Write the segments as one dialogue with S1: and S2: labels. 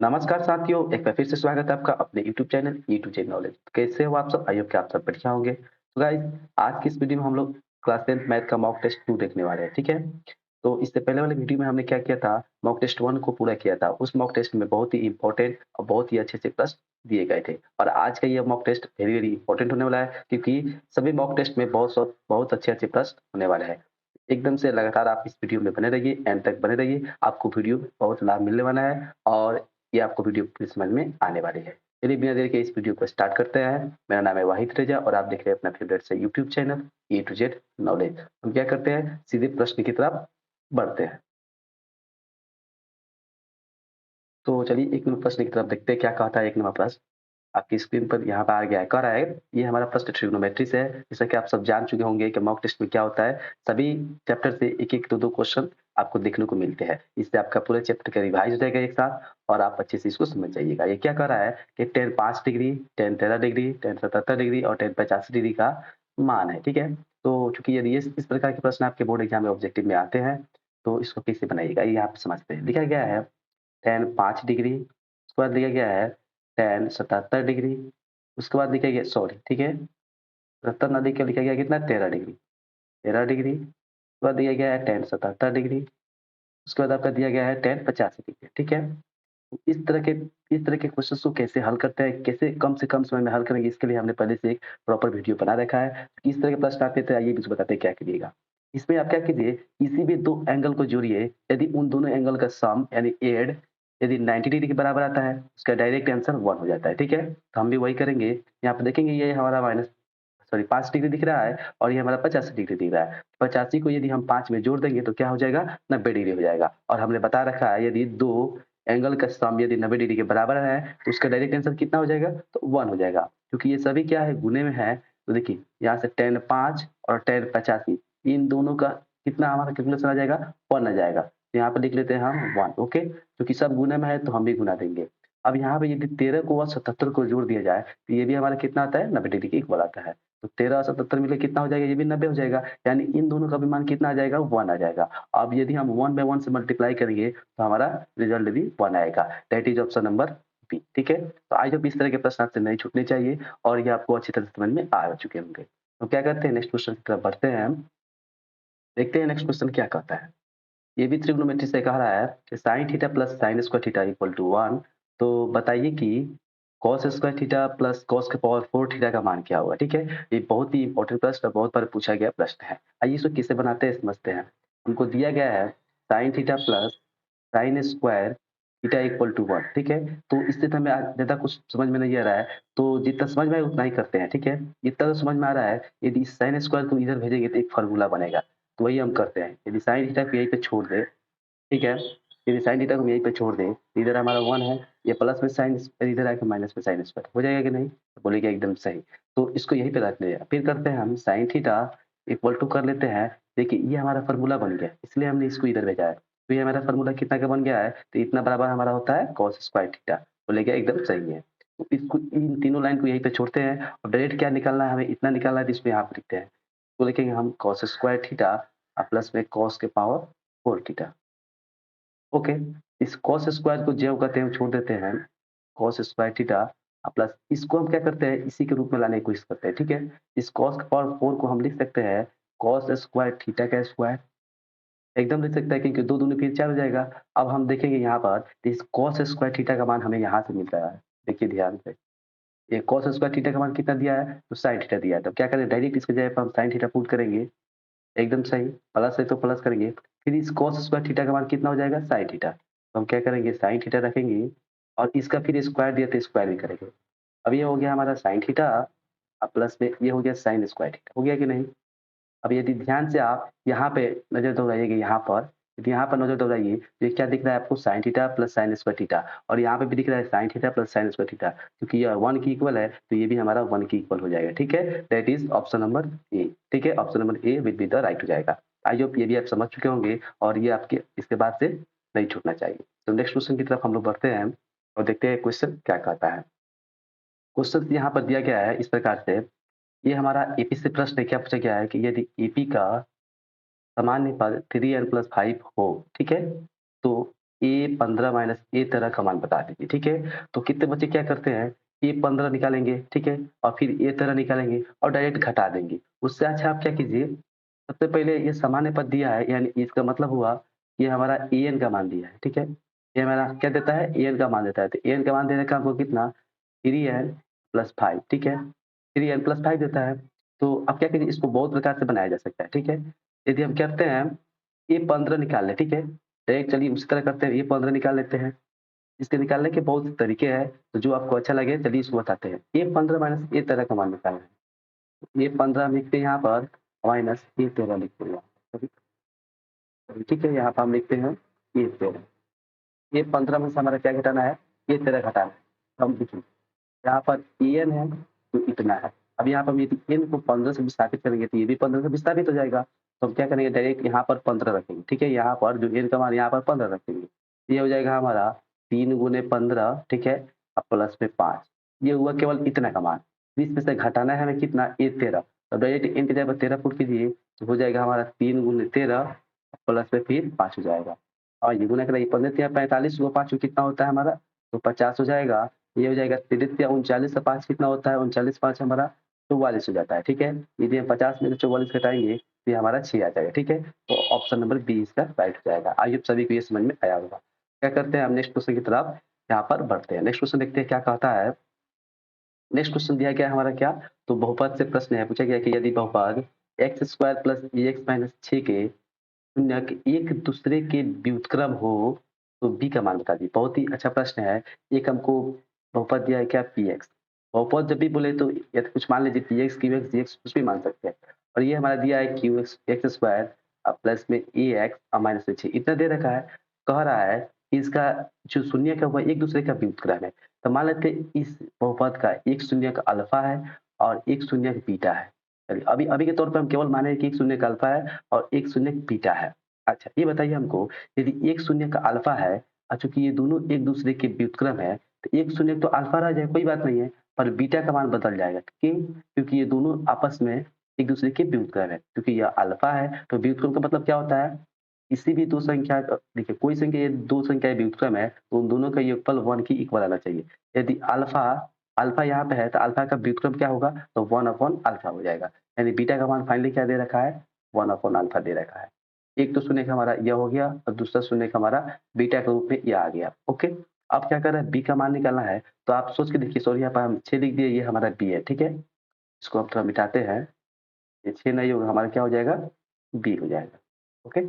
S1: नमस्कार साथियों, एक बार फिर से स्वागत है आपका अपने YouTube channel A to Z knowledge. कैसे हो आप सब? आई होप कि आप सब बढ़िया होंगे। तो गाइस, आज की इस वीडियो में हम लोग क्लास 10th मैथ का मॉक टेस्ट 2 देखने वाले हैं, ठीक है? तो इससे पहले वाले वीडियो में हमने क्या किया था, मॉक टेस्ट 1 को पूरा किया था। उस मॉक टेस्ट में बहुत ही इंपॉर्टेंट और बहुत ही अच्छे से प्रश्न दिए गए थे। और आज का ये mock test very very important होने वाला है, क्योंकि सभी मॉक टेस्ट में बहुत अच्छे-अच्छे प्रश्न होने वाले हैं। एकदम से लगातार आप इस वीडियो में बने रहिए, एंड तक बने रहिए। आपको वीडियो बहुत लाभ मिलने वाला है और ये आपको वीडियो पूरी समझ में आने वाली है। चलिए बिना देर के इस वीडियो को स्टार्ट करते हैं। मेरा नाम है वाहिद रेजा और आप देख रहे हैं अपना फेवरेट से YouTube channel A to Z knowledge. हम क्या करते हैं, सीधे प्रश्न की तरफ बढ़ते हैं। तो चलिए 1 नंबर प्रश्न की तरफ देखते हैं, क्या कहता है 1 नंबर प्रश्न। आपकी स्क्रीन पर यहाँ पे आ गया है, कह रहा है ये हमारा फर्स्ट ट्रिग्नोमेट्री से है। जैसा कि आप सब जान चुके होंगे कि मॉक टेस्ट में क्या होता है, सभी चैप्टर से 1-1 2-2 क्वेश्चन आपको देखने को मिलते हैं। इससे आपका पूरे चैप्टर का रिवाइज हो जाएगा एक साथ और आप अच्छे से इसको समझ जाइएगा। ये क्या कह रहा है कि tan 5 degree, tan 13 degree, tan 77 degree और tan 85 डिग्री का मान है, ठीक है? तो चूँकि यदि इस प्रकार के प्रश्न आपके बोर्ड एग्जाम में ऑब्जेक्टिव में आते हैं, तो इसको कैसे बनाइएगा ये यहाँ पे समझते हैं। लिखा गया है tan 5 डिग्री, उसके बाद लिखा गया है tan 77 डिग्री, उसके बाद लिखा गया सॉरी, ठीक है? 77 ना लिख के लिखा गया कितना 13 डिग्री, 13 डिग्री, उसके बाद दिया गया है tan 77 डिग्री, उसके बाद आपका दिया गया है tan 85 डिग्री, ठीक है? इस तरह के इस तरह के क्वेश्चन्स को कैसे हल करते हैं, कैसे कम से कम समय में हल करेंगे, इसके लिए हमने पहले से एक प्रॉपर वीडियो बना रखा है। किस तरह के प्रश्न आते थे, आइए भी बताते हैं क्या करिएगा। इसमें आप क्या कीजिए, किसी भी 2 एंगल को जोड़िए, यदि उन दोनों एंगल का सम यानी एड यदि 90 डिग्री के बराबर आता है, उसका डायरेक्ट आंसर 1 हो जाता है, ठीक है? तो हम भी वही करेंगे। यहाँ पे देखेंगे ये हमारा माइनस सॉरी 5 डिग्री दिख रहा है और ये हमारा 85 डिग्री दिख रहा है। 85 को यदि हम 5 में जोड़ देंगे तो क्या हो जाएगा, 90 डिग्री हो जाएगा। और हमने बता रखा है यदि 2 एंगल का सम यदि 90 डिग्री के बराबर है तो उसका डायरेक्ट आंसर कितना हो जाएगा, तो 1 हो जाएगा। क्योंकि ये सभी क्या है, गुने में है। तो देखिए यहाँ से tan 5 और tan 85 इन दोनों का कितना हमारा कैलकुलेशन आ जाएगा, 1 आ जाएगा। तो यहाँ पे लिख लेते हैं हम 1, ओके? क्योंकि सब गुने में है तो हम भी गुना देंगे। अब यहाँ पे यदि 13 को और 77 को जोड़ दिया जाए तो ये भी हमारा कितना आता है, 90 डिग्री के इक्वल आता है। तो 13 और 77 मिले कितना हो जाएगा, ये भी 90 हो जाएगा। यानी इन दोनों का भी मान कितना आ जाएगा, 1 आ जाएगा। अब यदि हम 1 बाय 1 से मल्टीप्लाई करेंगे तो हमारा रिजल्ट भी 1 आएगा। That is option number B, ठीक है? तो आई होप इस तरह के प्रश्न आपसे नहीं छूटने चाहिए और ये आपको अच्छी तरह से समझ में आ चुके होंगे। तो क्या करते हैं, नेक्स्ट क्वेश्चन की तरफ बढ़ते हैं हम। देखते हैं नेक्स्ट क्वेश्चन क्या कहता है। ये भी ट्रिग्नोमेट्री से कह रहा है कि sin theta plus sin square theta equal to 1। तो बताइए कि cos square theta plus cos के पावर 4 थीटा का मान क्या होगा, ठीक है? ये बहुत ही इंपॉर्टेंट प्रश्न और बहुत बार पूछा गया प्रश्न है। आइए इसको कैसे बनाते हैं समझते हैं। हमको दिया गया है sin theta plus sin square theta equal to 1, ठीक है? तो इससे तो हमें ज़्यादा कुछ समझ में नहीं आ रहा है, तो जितना समझ में आए उतना ही करते हैं, ठीक है? इतना तो समझ में आ रहा है, यदि sin स्क्वायर को इधर भेजेंगे तो एक फ़ॉर्मूला बनेगा। तो वही हम करते हैं। यदि sin थीटा को यहीं पे छोड़ दें, ठीक है? यदि sin थीटा को हम यहीं पे छोड़ दें, तो इधर हमारा 1 है, ये प्लस में sin स्क्वायर इधर आके माइनस में sin स्क्वायर हो जाएगा कि नहीं? तो बोलिएगा एकदम सही। तो इसको यहीं पे रख दिया। फिर करते हैं हम sin थीटा इक्वल टू कर लेते हैं। देखिए ये हमारा फ़ॉर्मूला बन गया, इसलिए हमने इसको इधर भेजा है। तो ये हमारा फ़ॉर्मूला कितना का बन गया है, तो इतना बराबर हमारा होता है cos स्क्वायर थीटा। बोलिएगा एकदम सही है। तो इसको इन तीनों लाइन को यहीं पे छोड़ते हैं और डायरेक्ट क्या निकालना है, हमें इतना निकालना है तो इसको यहाँ पे लिखते हैं। तो लिखेंगे हम cos स्क्वायर थीटा प्लस में cos के पावर 4 थीटा। ओके, इस cos स्क्वायर को ज्यों का त्यों छोड़ देते हैं, cos स्क्वायर थीटा प्लस इसको हम क्या करते हैं, इसी के रूप में लाने की कोशिश करते हैं, ठीक है? इस cos की पावर 4 को हम लिख सकते हैं cos स्क्वायर थीटा का स्क्वायर, एकदम लिख सकते हैं क्योंकि 2 दूनी फिर 4 हो जाएगा। अब हम देखेंगे यहाँ पर इस cos स्क्वायर थीटा का मान हमें यहाँ से मिल रहा है। देखिए ध्यान से, ये cos स्क्वायर थीटा का मान कितना दिया है, तो sin थीटा दिया है। तो क्या करें, डायरेक्ट इसकी जगह पर हम sin थीटा पुट करेंगे, एकदम सही, प्लस है तो प्लस करेंगे। फिर इस cos स्क्वायर थीटा का मान कितना हो जाएगा, sin थीटा। तो हम क्या करेंगे, sin थीटा रखेंगे और इसका फिर स्क्वायर दिया तो स्क्वायर भी करेंगे। अब ये हो गया हमारा sin थीटा प्लस में ये हो गया sin स्क्वायर थीटा, हो गया कि नहीं? अब यदि ध्यान से आप यहाँ पे नज़र दौड़ाइएगा यहाँ पर, यदि यहाँ पर नज़र दौड़ाइए तो ये क्या दिख रहा है आपको, sin theta plus sin square theta और यहाँ पे भी दिख रहा है sin theta plus sin square theta. क्योंकि ये 1 की इक्वल है तो ये भी हमारा 1 की इक्वल हो जाएगा, ठीक है? That is option number A, ठीक है? Option number A will be the right हो जाएगा। आई होप ये भी आप समझ चुके होंगे और ये आपके इसके बाद से नहीं छूटना चाहिए। तो नेक्स्ट क्वेश्चन की तरफ हम लोग बढ़ते हैं और देखते हैं क्वेश्चन क्या कहता है। क्वेश्चन यहाँ पर दिया गया है इस प्रकार से, ये हमारा एपी से प्रश्न है, क्या पूछा गया है कि यदि एपी का सामान्य पद 3n + 5 हो, ठीक है? तो A15 माइनस A13 का मान बता दीजिए, ठीक है? तो कितने बच्चे क्या करते हैं, A15 निकालेंगे, ठीक है? और फिर A13 निकालेंगे और डायरेक्ट घटा देंगे। उससे अच्छा आप क्या कीजिए, सबसे पहले ये सामान्य पद दिया है, यानी इसका मतलब हुआ ये हमारा an का मान दिया है, ठीक है? ये हमारा क्या देता है, an का मान देता है। तो an का मान देने का हमको कितना 3n प्लस 5, ठीक है? 3n प्लस 5 देता है। तो अब क्या कीजिए, इसको बहुत प्रकार से बनाया जा सकता है, ठीक है? यदि हम करते हैं A15 निकाल लें, ठीक है? डायरेक्ट चलिए उसी तरह करते हैं, A15 निकाल लेते हैं। इसके निकालने के बहुत से तरीके हैं, तो जो आपको अच्छा लगे चलिए इसको बताते हैं। A15 माइनस A13 का मान निकालना है। A15 हम लिखते हैं यहाँ पर माइनस A13 लिखते हैं यहाँ पर, ठीक है? यहाँ पर हम लिखते हैं A13। A15 में से हमारा क्या घटाना है, A13 घटाना है। तो हम देखिए यहाँ पर an है तो इतना है। अब यहाँ पर हम यदि n को 15 से विस्थापित करेंगे तो ये भी 15 से विस्थापित हो जाएगा। तो हम क्या करेंगे, डायरेक्ट यहाँ पर 15 रखेंगे, ठीक है? यहाँ पर जो n का मान यहाँ पर 15 रखेंगे। ये हो जाएगा हमारा 3 गुने 15, ठीक है? अब प्लस में 5, ये हुआ केवल इतना का मान। इसमें से घटाना है हमें कितना, A13। तो डायरेक्ट n की जगह पर 13 पुट कीजिए तो हो जाएगा हमारा 3 गुने 13 प्लस में फिर 5 हो जाएगा। और ये गुना करें 15 तिया 45 हुआ, 5 कितना होता है हमारा, तो 50 हो जाएगा। ये हो जाएगा 33 39 से 5 कितना होता है, 39 5 हमारा 44 हो जाता है, ठीक है? यदि हम 50 में से 44 घटाएँगे तो ये हमारा 6 आ जाएगा, ठीक है? तो ऑप्शन नंबर बी इसका राइट हो जाएगा। आई होप सभी को ये समझ में आया होगा। क्या करते हैं हम नेक्स्ट क्वेश्चन की तरफ यहाँ पर बढ़ते हैं। नेक्स्ट क्वेश्चन देखते हैं क्या कहता है। नेक्स्ट क्वेश्चन दिया गया है हमारा क्या, तो बहुपद से प्रश्न है। पूछा गया कि यदि बहुपद x² प्लस ax माइनस 6 के शून्यक एक दूसरे के व्युत्क्रम हो तो b का मान बता दीजिए। बहुत ही अच्छा प्रश्न है। एक हमको बहुपद दिया है क्या, px। बहुपद जब भी बोले तो या तो कुछ मान लीजिए px, qx, dx कुछ भी मान सकते हैं। और ये हमारा दिया है qx x स्क्वायर प्लस में ax और माइनस में 6 इतना दे रखा है। कह रहा है कि इसका जो शून्यक है वह एक दूसरे का व्युत्क्रम है। तो मान लेते हैं इस बहुपद का एक शून्यक अल्फा है और एक शून्यक बीटा है। चलिए अभी अभी के तौर पे हम केवल माने कि एक शून्यक अल्फा है और एक शून्यक बीटा है। अच्छा ये बताइए हमको, यदि एक शून्यक अल्फा है और चूंकि ये दोनों एक दूसरे के व्युत्क्रम है तो एक शून्यक तो अल्फा रह जाए, कोई बात नहीं है, पर बीटा का मान बदल जाएगा। क्यों? क्योंकि ये दोनों आपस में एक दूसरे के व्युत्क्रम है। क्योंकि यह अल्फा है तो व्युत्क्रम का मतलब क्या होता है, किसी भी दो संख्या देखिए कोई संख्या ये दो संख्याएं व्युत्क्रम है तो उन दोनों का योगफल 1 की इक्वल आना चाहिए। यदि अल्फा अल्फा यहाँ पे है तो अल्फा का व्युत्क्रम क्या होगा, तो 1 अपॉन अल्फा हो जाएगा। यानी बीटा का मान फाइनली क्या दे रखा है, 1 अपॉन अल्फा दे रखा है। एक तो शून्य का हमारा यह हो गया और दूसरा शून्य का हमारा बीटा के रूप में यह आ गया। ओके, अब क्या कर रहे हैं, बी का मान निकालना है। तो आप सोच के देखिए, सॉरी यहाँ पर हम 6 लिख दिए, ये हमारा बी है, ठीक है? इसको हम थोड़ा मिटाते हैं, ये 6 नहीं होगा, हमारा क्या हो जाएगा, बी हो जाएगा। ओके,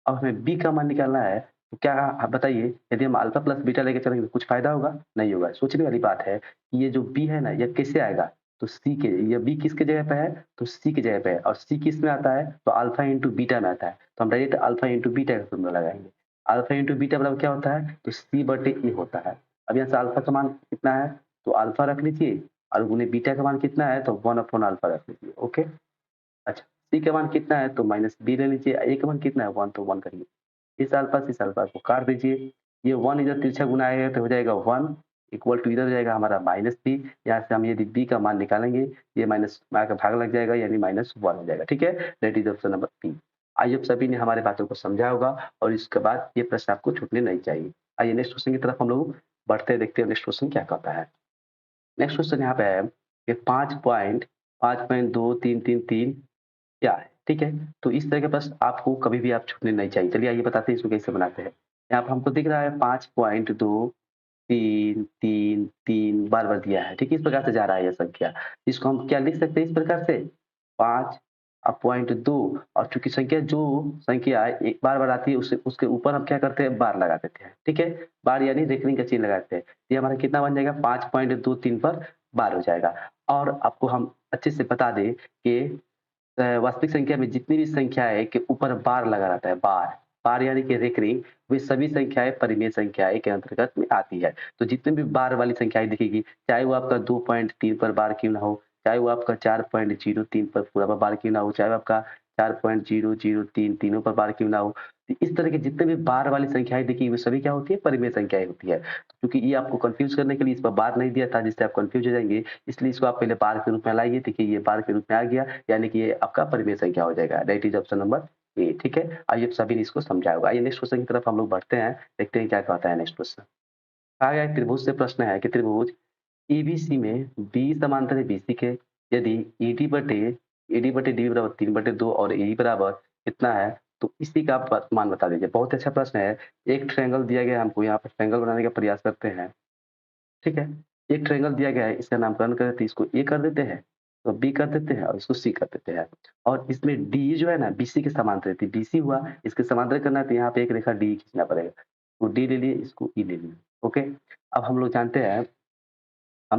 S1: अब हमें बी का मान निकालना है। तो क्या आप बताइए, यदि हम अल्फा प्लस बीटा लेके चलेंगे तो कुछ फायदा होगा, नहीं होगा। सोचने वाली बात है कि ये जो बी है ना, यह कैसे आएगा, तो सी के, ये बी किसके जगह पे है, तो सी की जगह पे है। और सी किस में आता है, तो अल्फा इंटू बीटा में आता है। तो हम डायरेक्ट अल्फा इंटू बीटा का फॉर्मूला लगाएंगे। अल्फा इंटू बीटा मतलब क्या होता है, तो सी बटे ए होता है। अब यहाँ से अल्फा का मान कितना है, तो अल्फा रख लीजिए, और गुने बीटा का मान कितना है, तो 1 अपॉन अल्फा रख लीजिए। ओके, अच्छा, सी का मान कितना है, तो माइनस बी ले लीजिए। ए का मान कितना है, 1, तो 1 करिए। इस अल्फा को काट दीजिए। ये 1 इधर तिरछा गुना आएगा तो हो जाएगा 1 इक्वल टू इधर हो जाएगा हमारा माइनस बी। यहाँ से हम यदि बी का मान निकालेंगे, ये माइनस का भाग लग जाएगा, यानी -1 हो जाएगा। ठीक है, that is option number B. आइए अब सभी ने हमारे बातों को समझा होगा और इसके बाद ये प्रश्न आपको छूटने नहीं चाहिए। आइए नेक्स्ट क्वेश्चन की तरफ हम लोग बढ़ते हैं, देखते हैं नेक्स्ट क्वेश्चन क्या कहता है। नेक्स्ट क्वेश्चन यहाँ पे है कि 5.5.233 क्या है, ठीक है? तो इस तरह के प्रश्न आपको कभी भी आप छूटने नहीं चाहिए। चलिए आइए बताते हैं इसको कैसे बनाते हैं। यहाँ पे हमको दिख रहा है 5.233 बार-बार दिया है, ठीक है? इस प्रकार से जा रहा है ये संख्या। इसको हम क्या लिख सकते हैं इस प्रकार से, 5 पॉइंट 2, और चूँकि संख्या जो संख्या एक बार-बार आती है उसे उसके ऊपर हम क्या करते हैं, बार लगा देते हैं, ठीक है? बार यानी रेखनी का चिन्ह लगाते हैं। ये हमारा कितना बन जाएगा, 5.23 पर बार हो जाएगा। और आपको हम अच्छे से बता दें कि वास्तविक संख्या में जितनी भी संख्याएँ के ऊपर बार लगा रहता है, बार, बार यानी कि रेखनी, वे सभी संख्याएँ परिमेय संख्याएँ के अंतर्गत में आती है। तो जितने भी बार वाली संख्याएँ दिखेगी, चाहे वो आपका 2.3 पर बार क्यों ना हो, चाहे वो आपका 4.03 पर पूरा पर बार क्यों ना हो, चाहे वो आपका 4.003 तीनों पर बार क्यों ना हो। तो इस तरह के जितने भी बार वाली संख्याएँ दिखेगी, वो सभी क्या होती है, परिमेय संख्याएँ होती है। क्योंकि ये आपको कन्फ्यूज़ करने के लिए इस पर बार नहीं दिया था, जिससे आप कन्फ्यूज़ हो जाएँगे, इसलिए इसको आप पहले बार के रूप में लाइए। देखिए ये बार के रूप में आ गया, यानी कि ये आपका परिमेय संख्या हो जाएगा। That is option number A, ठीक है? आइए सभी ने इसको समझा होगा। आइए नेक्स्ट क्वेश्चन की तरफ हम लोग बढ़ते हैं, देखते हैं क्या कहता है नेक्स्ट क्वेश्चन। कहा गया है त्रिभुज से प्रश्न है कि त्रिभुज एबीसी में बी समांतर है बीसी के, यदि ईडी बटे डी बराबर 3/2 और ए बराबर कितना है, तो इसी का मान बता दीजिए। बहुत ही अच्छा प्रश्न है। एक ट्रायंगल दिया गया है हमको, यहाँ पर ट्रायंगल बनाने का प्रयास करते हैं, ठीक है? एक ट्रायंगल दिया गया है, इसका नामकरण कर देते हैं, इसको ए कर देते हैं, तो बी कर देते हैं और इसको सी कर देते हैं। और इसमें डी जो है ना बीसी के समांतर रहती है, बीसी हुआ, इसके समांतर करना है तो यहाँ पे एक रेखा डी खींचना पड़ेगा। तो डी ले लिए, इसको ई ले लिए, ओके? अब हम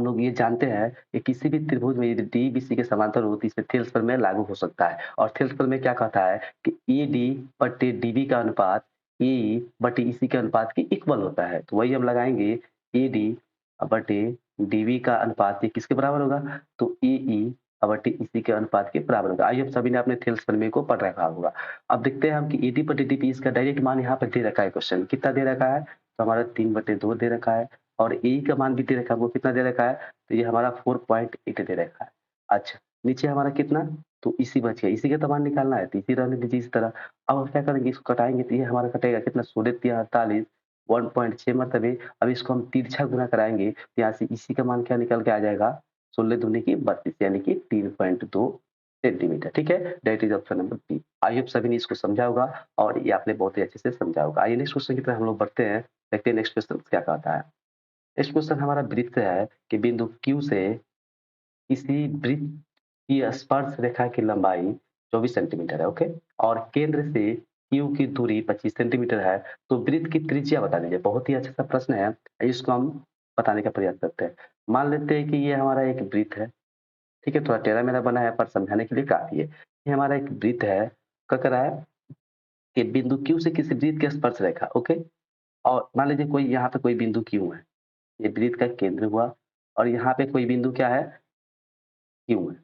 S1: लोग ये जानते हैं कि किसी भी त्रिभुज में यदि डी बीसी के समांतर हो तो इसमें थेल्स प्रमेय लागू हो सकता है। और थेल्स प्रमेय क्या कहता है कि एडी बटे डीबी का अनुपात ए बटे ईसी के अनुपात के इक्वल होता है। तो वही हम लगाएंगे, एडी बटे डीबी का अनुपात ये किसके बराबर होगा, तो एई बटे ईसी के अनुपात के बराबर होगा। आइए हम सभी ने अपने थेल्स प्रमेय को पढ़ रखा होगा। अब देखते हैं हम कि एडी बटे डीबी इसका डायरेक्ट मान यहाँ पर दे रखा है, क्वेश्चन कितना दे रखा है, तो हमारा 3/2 दे रखा है। और ए का मान भी दे रखा है, वो कितना दे रखा है, तो ये हमारा 4.8 दे रखा है। अच्छा, नीचे हमारा कितना, तो इसी बच गया, इसी का तो मान निकालना है, तो इसी रहने दीजिए इस तरह। अब हम क्या करेंगे, इसको कटाएंगे तो ये हमारा कटेगा कितना, 16×3 = 48, 1.6 मरतबे। अब इसको हम तिरछा गुना कराएंगे तो यहाँ से इसी का मान क्या निकल के आ जाएगा, 16 दूनी की 32 यानी कि 3.2 सेंटीमीटर, ठीक है? That is option number B. I hope सभी ने इसको समझा होगा और ये आपने बहुत ही अच्छे से समझा होगा। आइए नेक्स्ट क्वेश्चन की तरफ हम लोग बढ़ते हैं, देखते हैं नेक्स्ट क्वेश्चन क्या कहता है। नेक्स्ट क्वेश्चन हमारा वृत्त है कि बिंदु Q से किसी वृत्त की स्पर्श रेखा की लंबाई 24 सेंटीमीटर है, ओके? और केंद्र से Q की दूरी 25 सेंटीमीटर है, तो वृत्त की त्रिज्या बता दीजिए। बहुत ही अच्छा सा प्रश्न है, इसको हम बताने का प्रयास करते हैं। मान लेते हैं कि ये हमारा एक वृत्त है, ठीक है? थोड़ा टेढ़ा-मेढ़ा बना है पर समझाने के लिए काफ़ी है। ये हमारा एक वृत्त है, क्या रहा है कि बिंदु Q से किसी वृत्त की स्पर्श रेखा, ओके? और मान लीजिए कोई यहाँ पे कोई बिंदु Q है, ये वृत्त का केंद्र हुआ और यहाँ पे कोई बिंदु क्या है, क्यू है।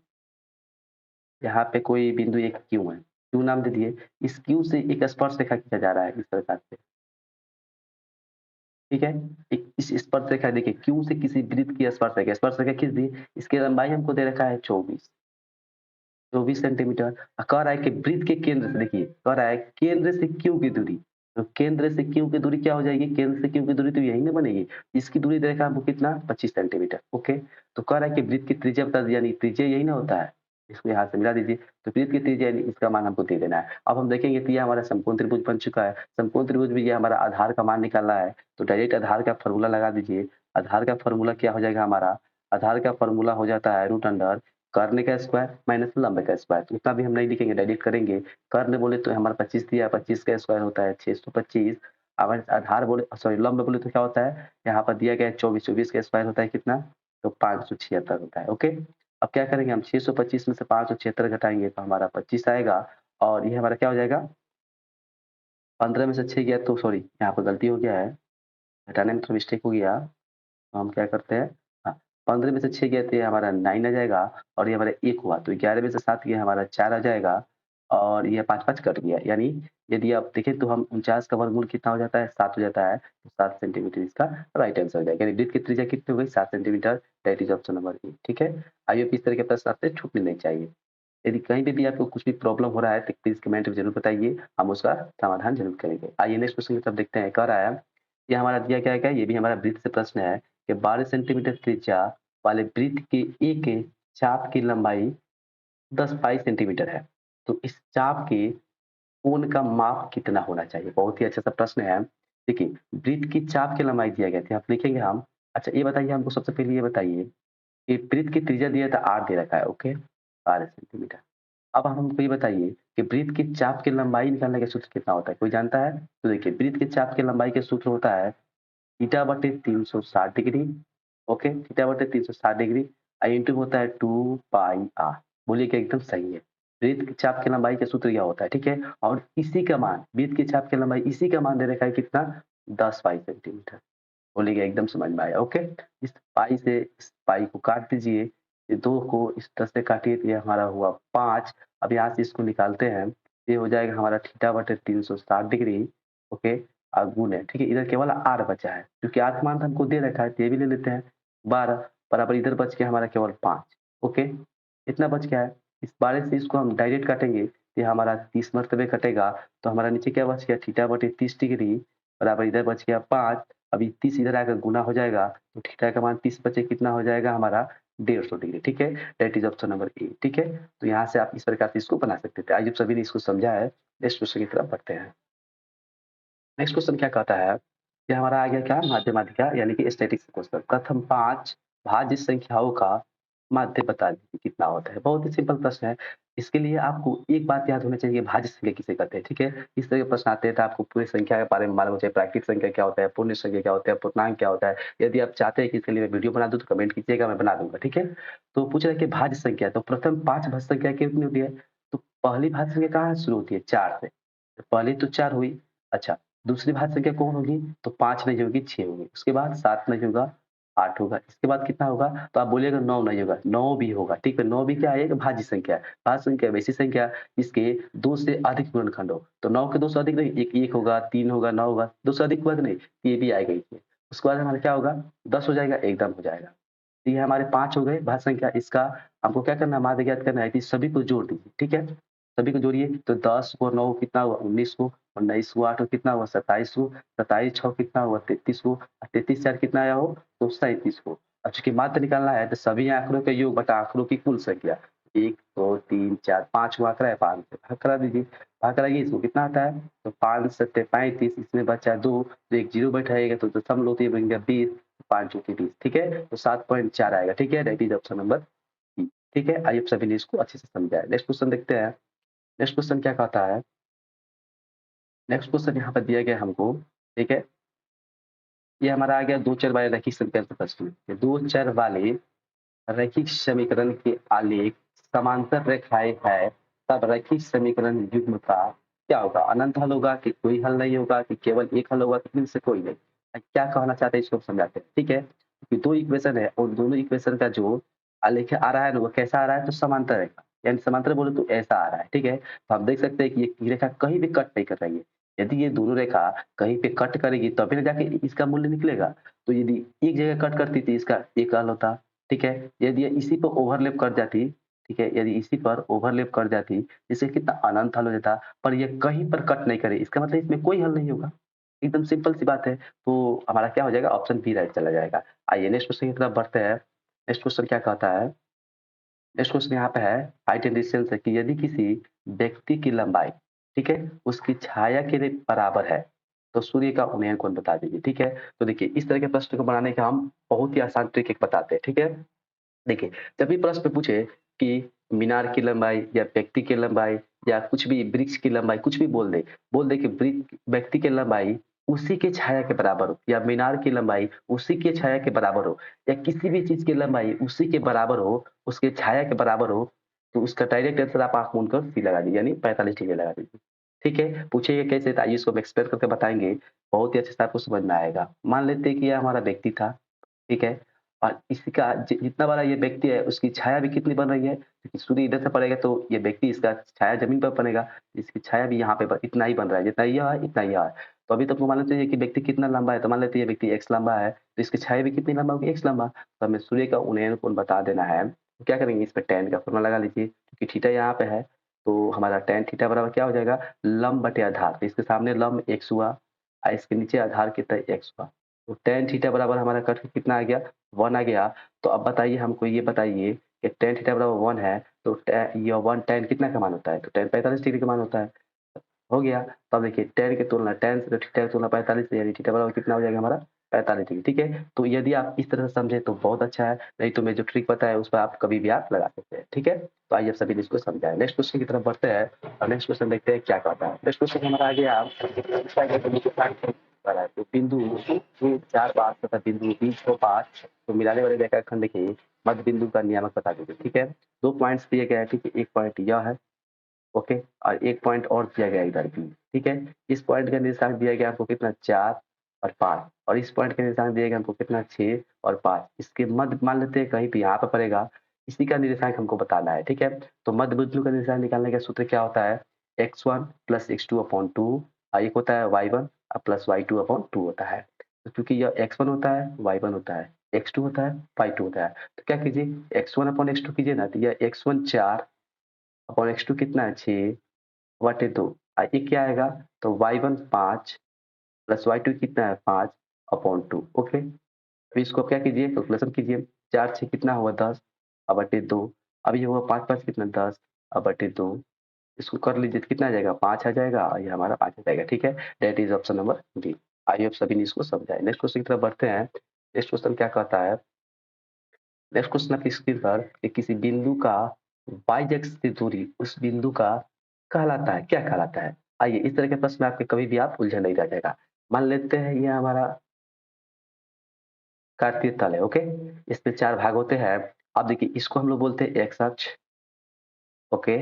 S1: यहाँ पे कोई बिंदु एक क्यू है, क्यू नाम दे दिए। इस क्यू से एक स्पर्श रेखा खींचा जा रहा है इस प्रकार से, ठीक है? एक इस स्पर्श रेखा देखिए, क्यू से किसी वृत्त की स्पर्श रेखा खींच दी। इसकी लंबाई हमको दे रखा है 24 सेंटीमीटर। कह रहा है कि वृत्त के केंद्र से, देखिए कह रहा है केंद्र से क्यू की दूरी, तो केंद्र से क्यू की दूरी क्या हो जाएगी, केंद्र से क्यू की दूरी तो यही ना बनेगी। इसकी दूरी दे रखा है हमको कितना, 25 सेंटीमीटर, ओके? तो कह रहा है कि वृत्त की त्रिज्या बता दीजिए, यानी त्रिज्या यही ना होता है, इसको यहाँ से मिला दीजिए। तो वृत्त की त्रिज्या यानी इसका मान हमको दे देना है। अब हम देखेंगे तो ये हमारा समकोण त्रिभुज बन चुका है। समकोण त्रिभुज में ये हमारा आधार का मान निकालना है, तो डायरेक्ट आधार का फॉर्मूला लगा दीजिए। आधार का फॉर्मूला क्या हो जाएगा हमारा, आधार का फॉर्मूला हो जाता है रूट अंडर कर्ण का स्क्वायर माइनस लंब का स्क्वायर। तो इतना भी हम नहीं लिखेंगे, डायरेक्ट करेंगे। कर्ण बोले तो हमारा 25 दिया, 25 का स्क्वायर होता है 625। अगर आधार बोले, सॉरी लंब बोले तो क्या होता है, यहाँ पर दिया गया है 24, 24 का स्क्वायर होता है कितना, तो 576 होता है, ओके? अब क्या करेंगे हम, 625 में से 576 घटाएंगे तो हमारा 25 आएगा। और ये हमारा क्या हो जाएगा, 15 में से 6 गया तो सॉरी यहाँ पर गलती हो गया है, घटाने में थोड़ा मिस्टेक हो गया। तो हम क्या करते हैं, हाँ, 15 में से 6 गया तो ये हमारा 9 आ जाएगा। और ये हमारा 1 हुआ तो 11 में से 7 गया हमारा 4 आ जाएगा। और ये 5-5 कट गया, यानी यदि आप देखें तो हम 49 का वर्गमूल कितना हो जाता है, 7 हो जाता है। तो 7 सेंटीमीटर इसका राइट आंसर हो जाएगा, यानी वृत्त की त्रिज्या कितनी हो गई, 7 centimetre. That is option number A, ठीक है? आइए इस तरह के प्रश्न आपसे छूटने नहीं चाहिए। यदि कहीं पे भी आपको कुछ भी प्रॉब्लम हो रहा है तो प्लीज कमेंट में जरूर बताइए, हम उसका समाधान जरूर करेंगे। आइए नेक्स्ट क्वेश्चन की तरफ देखते हैं। कह रहा है, ये हमारा दिया क्या है, ये भी हमारा वृत्त से प्रश्न है कि 12 सेंटीमीटर त्रिज्या वाले वृत्त के एक चाप की लंबाई 10 पाई सेंटीमीटर है, तो इस चाप के कोण का माप कितना होना चाहिए। बहुत ही अच्छा सा प्रश्न है। देखिए वृत्त की चाप की लंबाई दिया गया था, आप लिखेंगे हम। अच्छा ये बताइए हमको, सबसे पहले ये बताइए कि वृत्त की त्रिज्या दिया था 8 दे रखा है, ओके? 12 सेंटीमीटर। अब आप हमको ये बताइए कि वृत्त की चाप की लंबाई निकालने का सूत्र कितना होता है, कोई जानता है? तो देखिए वृत्त की चाप की लंबाई का सूत्र होता है थीटा बटे 360 डिग्री, ओके? थीटा बटे 360 डिग्री इंटू होता है 2 पाई आर। बोलिए क्या एकदम सही है? वृत्त की चाप की लंबाई का सूत्र यह होता है, ठीक है? और इसी का मान, वृत्त की चाप की लंबाई इसी का मान दे रखा है कितना, 10 पाई सेंटीमीटर। बोलिएगा एकदम समझ में आया, ओके? इस पाई से इस पाई को काट दीजिए, ये 2 को इस तरह से काटिए तो ये हमारा हुआ 5। अब यहाँ से इसको निकालते हैं, ये हो जाएगा हमारा थीटा बटे 360 डिग्री, ओके? गुण है, ठीक है? इधर केवल आर बचा है, क्योंकि आर का मान तो हमको दे रखा है तो ये भी ले लेते हैं। 12 बराबर इधर बच गया हमारा केवल 5, ओके? इतना बच गया है। इस 12 से इसको हम डायरेक्ट काटेंगे तो ये हमारा 30 मरतबे कटेगा, तो हमारा नीचे क्या बच गया थीटा बटे 30 डिग्री बराबर इधर बच गया 5। अभी 30 इधर आकर गुना हो जाएगा, तो थीटा का मान 30 बचे कितना हो जाएगा हमारा 150 डिग्री, ठीक है? That is option number A, ठीक है? तो यहाँ से आप इस प्रकार से इसको बना सकते थे। आइए आप सभी ने इसको समझा है, नेक्स्ट क्वेश्चन की तरफ बढ़ते हैं। नेक्स्ट क्वेश्चन क्या कहता है, ये हमारा आ गया क्या माध्यमाधिका यानी कि स्टैटिक्स क्वेश्चन। प्रथम 5 भाज्य संख्याओं का माध्य बता दीजिए कितना होता है। बहुत ही सिंपल प्रश्न है। इसके लिए आपको एक बात याद होनी चाहिए, भाज्य संख्या किसे कहते हैं, ठीक है? इस तरह के प्रश्न आते हैं तो आपको पूरी संख्या के बारे में मालूम होना चाहिए। प्राकृतिक संख्या क्या होता है, पूर्ण संख्या क्या होता है, पूर्णांक क्या होता है। यदि आप चाहते हैं कि इसके लिए मैं वीडियो बना दूँ तो कमेंट कीजिएगा, मैं बना दूँगा, ठीक है? तो पूछ रहा है कि भाज्य संख्या, तो प्रथम 5 भाज्य संख्या कितनी होती है? तो पहली भाज्य संख्या कहाँ से शुरू होती है? 4 से। तो पहली तो 4 हुई। अच्छा, दूसरी भाज्य संख्या कौन होगी? तो 5 नहीं होगी, 6 होगी। उसके बाद 7 नहीं होगा, 8 होगा। इसके बाद कितना होगा? तो आप बोलिएगा 9 नहीं होगा, 9 भी होगा, ठीक है? 9 भी क्या है? एक भाज्य संख्या है। भाज्य संख्या वैसी संख्या जिसके 2 से अधिक गुणनखंड हो। तो 9 के 2 से अधिक नहीं, एक 1 होगा, 3 होगा, 9 होगा, 2 से अधिक हुआ कि नहीं? ये भी आएगा इसमें। उसके बाद हमारा क्या होगा? 10 हो जाएगा, एकदम हो जाएगा। तो ये हमारे 5 हो गए भाज्य संख्या। इसका हमको क्या करना है? माध्य ज्ञात करना है कि सभी को जोड़ दीजिए, ठीक है? सभी को जोड़िए तो 10 को 9 कितना हुआ? 19 को, 19 को 8 को कितना हुआ? 27 को, 27 6 कितना हुआ? 33 को, 33 4 कितना आया हो? तो 37 को। अब चूँकि माध्य निकालना है तो सभी आँकड़ों का योग बटा आँकड़ों की कुल संख्या। 1 2 3 4 5 को आँकड़ा है, 5 से भाग करा दीजिए। भाग कराइए इसको कितना आता है? तो 5 सत्ते 35, इसमें बचा 2 तो एक जीरो बैठाइएगा तो दशमलव तो ये बन गया 20, 5 चौके 20, ठीक है? तो 7.4 आएगा, ठीक है? That is option number B, ठीक है? आइए आप सभी ने इसको अच्छे से समझा है। नेक्स्ट क्वेश्चन देखते हैं। नेक्स्ट क्वेश्चन क्या कहता है? नेक्स्ट क्वेश्चन यहाँ पर दिया गया हमको, ठीक है? ये हमारा आ गया 2 चर वाले रैखिक समीकरण का प्रश्न। ये 2 चर वाले रैखिक समीकरण के आलेख समांतर रेखाएँ है, तब रैखिक समीकरण युग्म का क्या होगा? अनंत हल होगा कि कोई हल नहीं होगा कि केवल एक हल होगा कि इनमें से कोई नहीं? क्या कहना चाहते हैं इसको हम समझाते हैं, ठीक है? कि 2 इक्वेशन है और दोनों इक्वेशन का जो आलेख आ रहा है ना, वो कैसा आ रहा है? तो समांतर रेखा, यानी समांतर बोले तो ऐसा आ रहा है, ठीक है? तो आप देख सकते हैं कि ये रेखा कहीं भी कट नहीं कर रही है। यदि ये दोनों रेखा कहीं पे कट करेगी तभी ना जाके इसका मूल्य निकलेगा। तो यदि एक जगह कट करती थी इसका एक हल होता, ठीक है? यदि ये इसी पर ओवरलैप कर जाती, ठीक है? यदि इसी पर ओवरलैप कर जाती, इससे कितना अनंत हल हो जाता, पर ये कहीं पर कट नहीं करे, इसका मतलब इसमें कोई हल नहीं होगा। एकदम सिंपल सी बात है। तो हमारा क्या हो जाएगा? ऑप्शन बी राइट चला जाएगा। आइए नेक्स्ट क्वेश्चन की तरफ बढ़ते हैं। नेक्स्ट क्वेश्चन क्या कहता है? नेक्स्ट क्वेश्चन यहाँ पे है हाइट एंड डिस्टेंस है कि यदि किसी व्यक्ति की लंबाई, ठीक है, उसकी छाया के बराबर है, तो सूर्य का उन्नयन कोण बता दीजिए, ठीक है? तो देखिए इस तरह के प्रश्न को बनाने का हम बहुत ही आसान ट्रिक एक बताते हैं, ठीक है? देखिए, जब भी प्रश्न पूछे कि मीनार की लंबाई या व्यक्ति की लंबाई या कुछ भी वृक्ष की लंबाई कुछ भी बोल दे कि व्यक्ति की लंबाई उसी के छाया के बराबर हो या मीनार की लंबाई उसी के छाया के बराबर हो या किसी भी चीज़ की लंबाई उसी के बराबर हो, उसके छाया के बराबर हो, तो उसका डायरेक्ट आंसर आप आँख मूंद कर सी लगा दीजिए, यानी 45 डिग्री लगा दीजिए। ठीक है? पूछिएगा कैसे? तो आइए इसको हम एक्सप्लेन करके बताएँगे, बहुत ही अच्छे से आपको समझ में आएगा। मान लेते हैं कि यह हमारा व्यक्ति था, ठीक है? और इसका जितना बड़ा ये व्यक्ति है उसकी छाया भी कितनी बन रही है? क्योंकि सूर्य इधर से पड़ेगा तो ये व्यक्ति इसका छाया ज़मीन पर बनेगा, इसकी छाया भी यहाँ पे इतना ही बन रहा है, जितना यह है इतना यह है। तो अभी तो आपको मालूम चाहिए कि व्यक्ति कितना लंबा है, तो मान लेते हैं ये व्यक्ति x लंबा है, तो इसकी छाया भी कितनी लंबा होगी? x लंबा। तो हमें सूर्य का उन्नयन कोण बता देना है, तो क्या करेंगे इस पे tan का फ़ॉर्मूला लगा लीजिए, क्योंकि थीटा यहाँ पे है, तो हमारा tan थीटा बराबर क्या हो जाएगा? लंब बटे आधार, तो इसके सामने लंब x हुआ और इसके नीचे आधार कितना x हुआ। तो tan थीटा बराबर हमारा कट के कितना आ गया? 1 आ गया। तो अब बताइए हमको ये बताइए कि tan थीटा बराबर 1 है, तो ये 1 tan कितना का मान होता है? तो tan 45 डिग्री का मान होता है। हो गया। तो अब देखिए tan की तुलना tan से थीटा की तुलना 45 से यानी थीटा बराबर कितना हो जाएगा हमारा? 45 डिग्री, ठीक है? तो यदि आप इस तरह से समझे तो बहुत अच्छा है, नहीं तो मैं जो ट्रिक बताया उस पर आप कभी भी आप लगा सकते हैं, ठीक है? तो आइए आप सभी ने इसको समझा है। नेक्स्ट क्वेश्चन की तरफ बढ़ते हैं और नेक्स्ट क्वेश्चन देखते हैं क्या कहता है। नेक्स्ट क्वेश्चन हमारा आ गया तो बिंदु 4 5 तथा बिंदु 20 को 5 तो मिलाने वाले रेखाखंड के मध्य बिंदु का नियामक बता दीजिए, ठीक है? 2 पॉइंट्स दिए गए हैं, ठीक है? एक पॉइंट यह है, ओके? और एक पॉइंट और दिया गया है इधर भी, ठीक है? इस पॉइंट का निर्देशांक दिया गया आपको कितना 4 और 5 और इस पॉइंट का निर्देशांक दिया गया हमको कितना 6 और 5। इसके मध्य मान लेते हैं कहीं पे यहाँ पे पड़ेगा, इसी का निर्देशांक हमको बताना है, ठीक है? तो मध्य बिंदु का निर्देशांक निकालने का सूत्र क्या होता है? x1 प्लस x2 अपॉन 2 और एक होता है y1 प्लस y2 अपॉन 2 होता है। तो चूँकि यह x1 होता है, y1 होता है, x2 होता है, y2 होता है। तो क्या कीजिए x1 अपॉन x2 कीजिए ना, तो यह x1 4 अपॉन x2 कितना है 6 बटे 2। ये क्या आएगा? तो y1 5 प्लस y2 कितना है 5 अपॉन 2। ओके, अब इसको क्या कीजिए, कैलकुलेशन कीजिए। 4 6 कितना हुआ 10 बटे 2। अब ये हुआ 5 5 कितना 10 बटे 2। इसको कर लीजिए तो कितना आ जाएगा 5 आ जाएगा और ये हमारा 5 आ जाएगा। ठीक है, that is option number D. I hope सभी ने इसको समझा है। नेक्स्ट क्वेश्चन की तरफ बढ़ते हैं। नेक्स्ट क्वेश्चन क्या कहता है? नेक्स्ट क्वेश्चन आपकी स्क्रीन पर कि किसी बिंदु का वाई एक्स से दूरी उस बिंदु का कहलाता है, क्या कहलाता है? आइए, इस तरह के प्रश्न में आपके कभी भी आप उलझन नहीं रह जाएगा। मान लेते हैं ये हमारा कार्तीय तल है। ओके, इसमें 4 भाग होते हैं। अब देखिए, इसको हम लोग बोलते हैं एक्स अक्ष। ओके,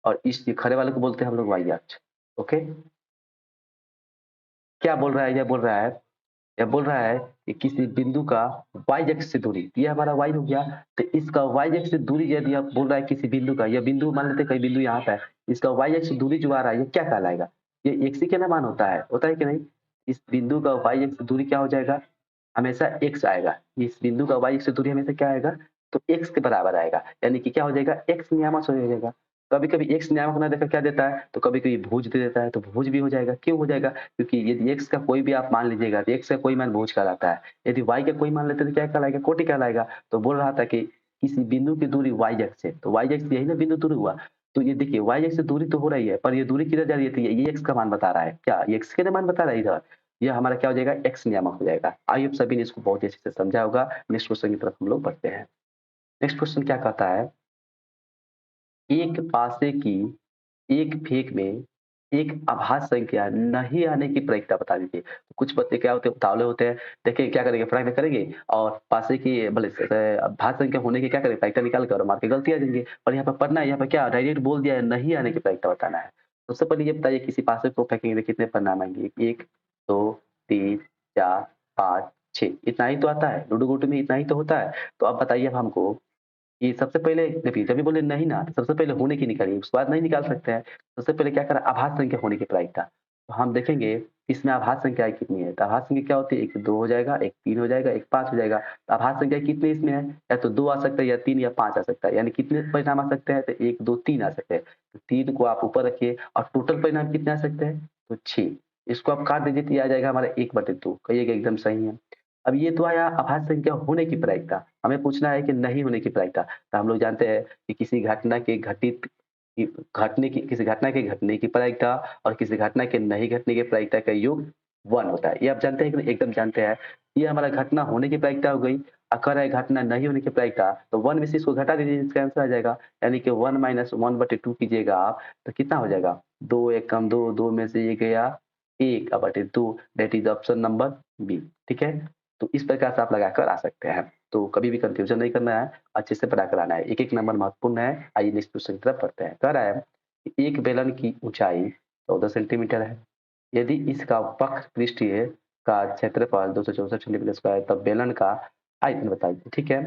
S1: और इस खड़े वाले को बोलते हैं हम लोग वाई अक्ष। ओके, क्या बोल रहा है? यह बोल रहा है कि किसी बिंदु का वाई एक्स से दूरी, ये हमारा वाई हो गया। तो इसका वाई एक्स से दूरी यदि आप बोल रहा है किसी बिंदु का, यह बिंदु मान लेते हैं कई बिंदु यहाँ पे है, इसका वाई एक्स से दूरी जो आ रहा है ये क्या कहलाएगा? ये एक्स ही के ना मान होता है कि नहीं? इस बिंदु का वाई एक्स से दूरी क्या हो जाएगा? हमेशा एक्स आएगा। इस बिंदु का वाई एक्स से दूरी हमेशा क्या आएगा? तो एक्स के बराबर आएगा, यानी कि क्या हो जाएगा? एक्स नियामक हो जाएगा। कभी कभी एक्स नियामक ना देकर क्या देता है, तो कभी कभी भुज दे देता है, तो भुज भी हो जाएगा। क्यों हो जाएगा? क्योंकि यदि x का कोई भी आप मान लीजिएगा तो x का कोई मान भुज कहलाता है। यदि y का कोई मान लेते तो क्या कहलाएगा? कोटि कहलाएगा। तो बोल रहा था कि किसी बिंदु की दूरी y x है, तो y x यही ना बिंदु दूरी हुआ। तो ये देखिए y x से दूरी तो हो रही है, पर ये दूरी किधर जा रही है? तो ये x का मान बता रहा है। क्या ये x के मान बता रहा है इधर? यह हमारा क्या हो जाएगा? x नियामक हो जाएगा। आई होप सभी ने इसको बहुत ही अच्छे से समझा होगा। नेक्स्ट क्वेश्चन की तरफ हम लोग बढ़ते हैं। नेक्स्ट क्वेश्चन क्या कहता है? एक पासे की एक फेंक में एक अभाज्य संख्या नहीं आने की प्रायिकता बता दीजिए। तो कुछ बच्चे क्या होते हैं, उतावले होते हैं। देखिए क्या करेंगे, पढ़ाई में करेंगे और पासे की भले अभाज्य संख्या होने की क्या करें, प्रायिकता निकाल कर मार के गलती आ जाएंगे। पर यहाँ पर पढ़ना है, यहाँ पर क्या डायरेक्ट बोल दिया है, नहीं आने की प्रायिकता बताना है। तो सबसे पहले ये बताइए, किसी पासे को फेंकेंगे तो कितने परिणाम आएंगे? 1 2 3 4 5 6, इतना ही तो आता है। लूडो गोटी में इतना ही तो होता है। तो अब बताइए अब हमको कि सबसे पहले देखिए, जब भी बोले नहीं ना, तो सबसे पहले होने की निकालिए, उसके बाद नहीं निकाल सकते हैं। सबसे पहले क्या करा, आभाज्य संख्या होने की प्रायिकता। तो हम देखेंगे इसमें आभाज्य संख्या कितनी है। तो आभाज्य संख्या क्या होती है? एक 2 हो जाएगा, एक 3 हो जाएगा, एक 5 हो जाएगा। तो आभाज्य संख्या कितने इसमें है? या तो 2 आ सकता है, या 3 या 5 आ सकता है। यानी कितने परिणाम आ सकते हैं? तो 1 2 3 आ सकते हैं। तो 3 को आप ऊपर रखिए और टोटल परिणाम कितने आ सकते हैं? तो 6। इसको आप काट दीजिए तो ये आ जाएगा हमारा 1/2। कहिएगा एकदम सही है। अब ये तो आया आभाज्य संख्या होने की प्रायिकता। हमें पूछना है कि नहीं होने की प्रायिकता। तो हम लोग जानते हैं कि किसी घटना के घटित की घटने की किसी घटना के घटने की प्रायिकता और किसी घटना के नहीं घटने की प्रायिकता का योग 1 होता है। ये आप जानते हैं कि नहीं? एकदम जानते हैं। ये हमारा घटना होने की प्रायिकता हो गई। अगर है घटना नहीं होने की प्रायिकता, तो 1 में से इसको घटा दीजिए, इसका आंसर आ जाएगा। यानी कि 1 माइनस 1/2 कीजिएगा आप, तो कितना हो जाएगा? 2 1 कम 2, 2 में से ये गया 1/2, that is option number B. ठीक है? तो इस प्रकार से आप लगाकर आ सकते हैं। तो कभी भी कन्फ्यूज़न नहीं करना है, अच्छे से पढ़ा कर आना है। एक-एक नंबर महत्वपूर्ण है। आइए नेक्स्ट क्वेश्चन की तरफ बढ़ते हैं। कह रहा है कि एक बेलन की ऊँचाई 14 सेंटीमीटर है। यदि इसका वक्र पृष्ठीय का क्षेत्रफल 264 सेंटीमीटर स्क्वायर, तब बेलन का आयतन बताइए। ठीक है?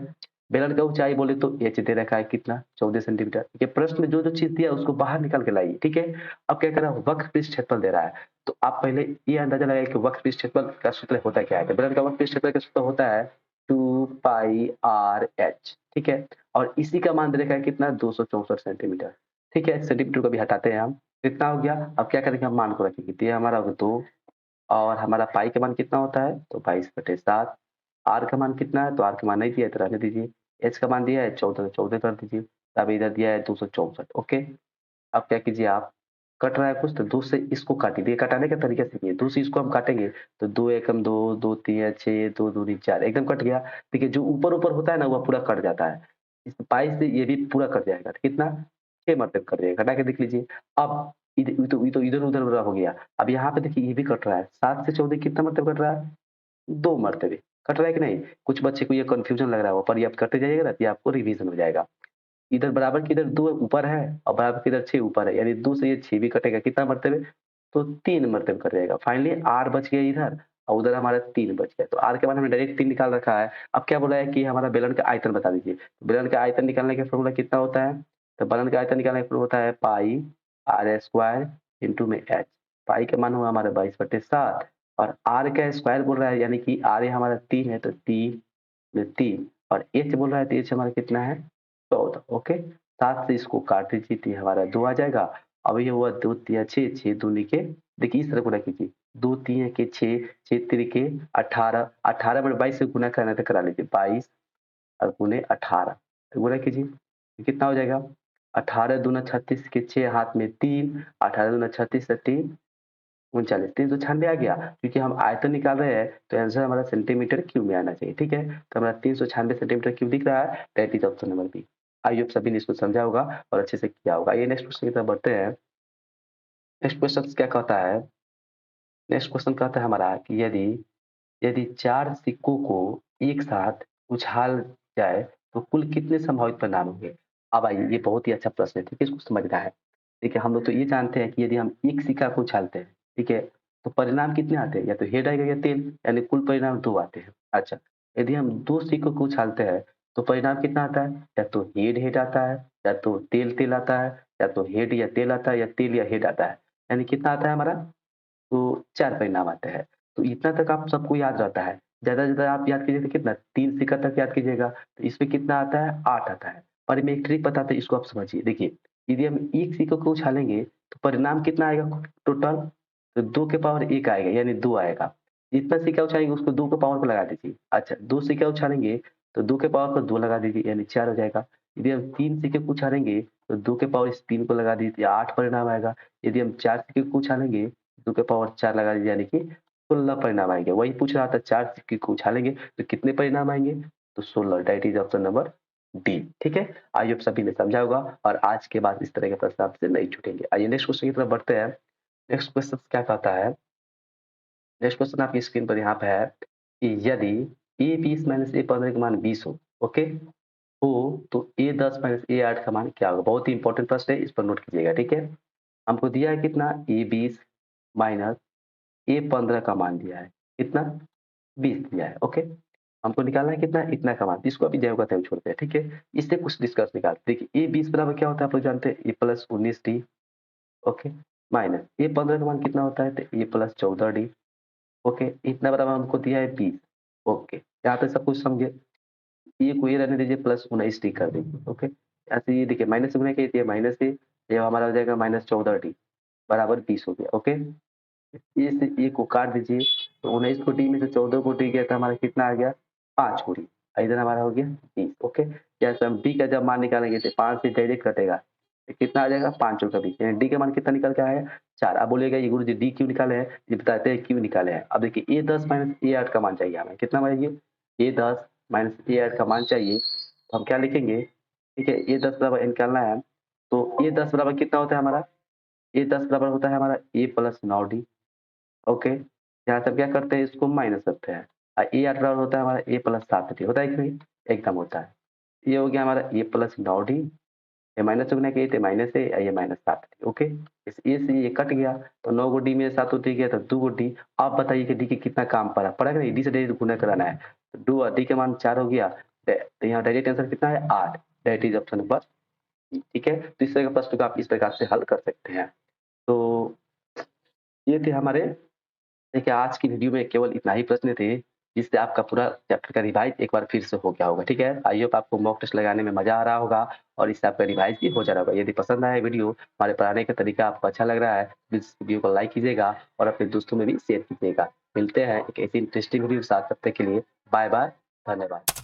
S1: बेलन का ऊँचाई बोले तो एच दे रखा है कितना? 14 सेंटीमीटर। ये प्रश्न में जो-जो चीज़ दिया है उसको बाहर निकाल के लाइए। ठीक है? अब क्या कर रहा है, वक्र पृष्ठ क्षेत्रफल दे रहा है। तो आप पहले ये अंदाजा लगाइए कि वक्र पृष्ठ क्षेत्रफल का सूत्र होता क्या है? तो बेलन का वक्र पृष्ठ क्षेत्रफल का सूत्र होता है 2 पाई आर एच। ठीक है? और इसी का मान दे रखा है कितना? 264 सेंटीमीटर। ठीक है? सेंटीमीटर को अभी हटाते हैं हम। कितना हो गया? अब क्या करेंगे, हम मान को रखेंगे। तो ये हमारा हो गया 2, और हमारा पाई का मान कितना होता है? तो 22/7। आर का मान कितना है? तो आर का मान नहीं दिया है तो रहने दीजिए। एच का मान दिया है 14, तो 14 कर दीजिए। अब इधर दिया है 264। ओके। अब क्या कीजिए आप, कट रहा है कुछ तो 2 से इसको काटिए। देखिए कटाने का तरीका सीखिए। 2 से इसको हम काटेंगे तो 2 एकम 2, 2 तिया 6, 2 दूनी 4, एकदम कट गया। देखिए जो ऊपर-ऊपर होता है ना वह पूरा कट जाता है। इस 22 से ये भी पूरा कट जाएगा। तो कितना? 6 मरतब कट जाएगा। घटा के देख लीजिए। अब ये तो इधर-उधर हो गया। अब यहाँ पे देखिए ये भी कट रहा है। 7 से 14 कितना मरतब कट रहा है? 2 मरतबे। कट रहा है कि नहीं? कुछ बच्चे को ये कन्फ्यूज़न लग रहा होगा, पर ये आप करते जाइएगा ना तो ये आपको रिवीज़न हो जाएगा। इधर बराबर की इधर 2 ऊपर है और बराबर की इधर 6 ऊपर है, यानी 2 से ये 6 भी कटेगा, कितना मरतबे? तो 3 मरतबे कट जाएगा। फाइनली आर बच गया इधर और उधर हमारा 3 बच गया। तो आर के मान हमने डायरेक्ट 3 निकाल रखा है। अब क्या बोला है कि हमारा बेलन का आयतन बता दीजिए। बेलन का आयतन निकालने का फ़ॉर्मूला कितना होता है? तो बेलन का आयतन निकालने का फ़ॉर्मूला होता है पाई आर स्क्वायर इंटू में एच। पाई का मान हुआ हमारा 22/7 और आर का स्क्वायर बोल रहा है, यानी कि आर हमारा 3 है, तो 3 में 3 और एच बोल रहा है तो एच हमारा कितना है? 14। ओके। 7 से इसको काट दीजिए तो ये हमारा 2 आ जाएगा अब ये हुआ 2 तिया 6, 6 दूनी के देखिए इस तरह गुणा कीजिए, 2 तिया के 6, 6 तिरिके 18, 18 बटे 22 से गुणा करना है तो करा लीजिए, 22 और गुणे 18 तो गुणा कीजिए, तो कितना हो जाएगा? 18 दूना 36 के 6 हाथ में 3, 18 दूना 36 से 3 39, 396 आ गया। क्योंकि हम आयतन निकाल रहे हैं तो आंसर हमारा सेंटीमीटर क्यूब में आना चाहिए, ठीक है? तो हमारा 396 सेंटीमीटर क्यूब दिख रहा है, that is option number B. I hope सभी ने इसको समझा होगा और अच्छे से किया होगा। ये नेक्स्ट क्वेश्चन की तरफ बढ़ते हैं। नेक्स्ट क्वेश्चन क्या कहता है? नेक्स्ट क्वेश्चन कहता है हमारा कि यदि यदि 4 सिक्कों को एक साथ उछाल जाए तो कुल कितने संभावित परिणाम होंगे? अब आइए ये बहुत ही अच्छा प्रश्न है, ठीक है? इसको समझना है। देखिए हम लोग तो ये जानते हैं कि यदि हम एक सिक्का को उछालते हैं, ठीक है? तो परिणाम कितने आते हैं? या तो हेड आएगा या टेल, यानी कुल परिणाम 2 आते हैं। अच्छा, यदि हम 2 सिक्कों को उछालते हैं तो परिणाम कितना आता है? या तो हेड हेड आता है, या तो टेल टेल आता है, या तो हेड या टेल आता है, या टेल या हेड आता है। यानी कितना आता है हमारा? तो 4 परिणाम आते हैं। तो इतना तक आप सबको याद रहता है। ज़्यादा से ज़्यादा आप याद कीजिए तो कितना 3 सिक्का तक याद कीजिएगा, तो इसमें कितना आता है? 8 आता है। और मैं एक ट्रिक बताता हूँ इसको आप समझिए। देखिए, यदि हम एक सिक्के को उछालेंगे तो परिणाम कितना आएगा टोटल? तो 2 के पावर 1 आएगा यानी 2 आएगा। जितना सिक्का उछालेंगे उसको 2 के पावर पे लगा दीजिए। अच्छा 2 सिक्का उछालेंगे तो 2 के पावर पर 2 लगा दीजिए यानी 4 हो जाएगा। यदि हम 3 सिक्के को उछालेंगे तो 2 के पावर इस 3 को लगा दीजिए 8 परिणाम आएगा। यदि हम 4 सिक्के को उछालेंगे 2 के पावर 4 लगा दीजिए यानी कि 16 परिणाम आएँगे। वही पूछ रहा था 4 सिक्के को उछालेंगे तो कितने परिणाम आएँगे? तो 16 that is option number D, ठीक है? आई होप सभी ने समझा होगा और आज के बाद इस तरह के प्रश्न आपसे नहीं छूटेंगे। आइए नेक्स्ट क्वेश्चन की तरफ बढ़ते हैं। नेक्स्ट क्वेश्चन क्या कहता है? नेक्स्ट क्वेश्चन आपकी स्क्रीन पर यहाँ पे है कि यदि ए 20 माइनस ए 15 का मान 20 हो, ओके? हो तो ए 10 माइनस ए 8 का मान क्या होगा? बहुत ही इंपॉर्टेंट प्रश्न है, इस पर नोट कीजिएगा, ठीक है? हमको दिया है कितना? ए 20 माइनस ए 15 का मान दिया है। कितना? 20 दिया है, ओके? हमको निकालना है कितना? इतना का मान। इसको अभी जैव का तैव छोड़ते हैं, ठीक है? इससे कुछ डिस्कस निकालते हैं। देखिए, ए 20 बराबर क्या होता है आप लोग जानते हैं? ए प्लस 19 डी, ओके? माइनस ए 15 का मान कितना होता है? तो ए प्लस 14 डी, ओके? इतना बराबर हमको दिया है 20, ओके? यहाँ तक सब कुछ समझे? ए को ए रहने दीजिए प्लस 19 डी कर दीजिए, ओके? ऐसे ये देखिए माइनस से गुणा किया, ये माइनस से, ये हमारा हो जाएगा माइनस 14 डी बराबर 20 हो गया, ओके? ए से ए को काट दीजिए, तो 19 को डी में से 14 को डी गया तो हमारा कितना आ गया? 5 को डी। इधर हमारा हो गया 20, ओके? जैसे हम डी का जब मान निकालेंगे तो 5 से डायरेक्ट कटेगा, तो कितना आ जाएगा? 5 और का 20 यानी डी का मान कितना निकल के आया है? 4। अब बोलिएगा ये गुरुजी डी क्यों निकाले हैं? ये बताते हैं क्यों निकाले हैं। अब देखिए ए 10 माइनस ए 8 का मान चाहिए हमें, कितना चाहिए? ए 10 माइनस ए 8 का मान चाहिए, तो हम क्या लिखेंगे? ठीक है, ए 10 बराबर निकालना है, तो ए 10 बराबर कितना होता है हमारा? ए 10 बराबर होता है हमारा ए प्लस 9 डी, ओके? यहाँ से हम क्या करते हैं इसको माइनस करते हैं। ए 8 बराबर होता है हमारा ए प्लस 7 डी, होता है कि नहीं? एकदम होता है। ये हो गया हमारा ए प्लस 9 डी, ये माइनस से गुणा किए थे माइनस है, ये माइनस 7 डी, ओके? इस ए से ये कट गया, तो 9 को डी में 7 डी गया तो 2 को डी। आप बताइए कि डी के कितना काम पड़ा? पड़ा कि नहीं? डी से डायरेक्ट गुणा कराना है। तो 2 और डी का मान 4 हो गया, तो यहाँ डायरेक्ट आंसर कितना है? 8, दैट इज़ ऑप्शन नंबर, ठीक है? तो इस तरह के प्रश्न को आप इस प्रकार से हल कर सकते हैं। तो ये थे हमारे, देखिए आज की वीडियो में केवल इतना ही प्रश्न थे, जिससे आपका पूरा चैप्टर का रिवाइज़ एक बार फिर से हो गया होगा, ठीक है? आई होप आपको मॉक टेस्ट लगाने में मज़ा आ रहा होगा और इससे आपका रिवाइज़ भी हो जा रहा होगा। यदि पसंद आया वीडियो, हमारे पढ़ाने का तरीका आपको अच्छा लग रहा है, प्लीज़ वीडियो को लाइक कीजिएगा और अपने दोस्तों में भी शेयर कीजिएगा। मिलते हैं एक ऐसी इंटरेस्टिंग वीडियो के साथ, तब तक के लिए बाय-बाय, धन्यवाद।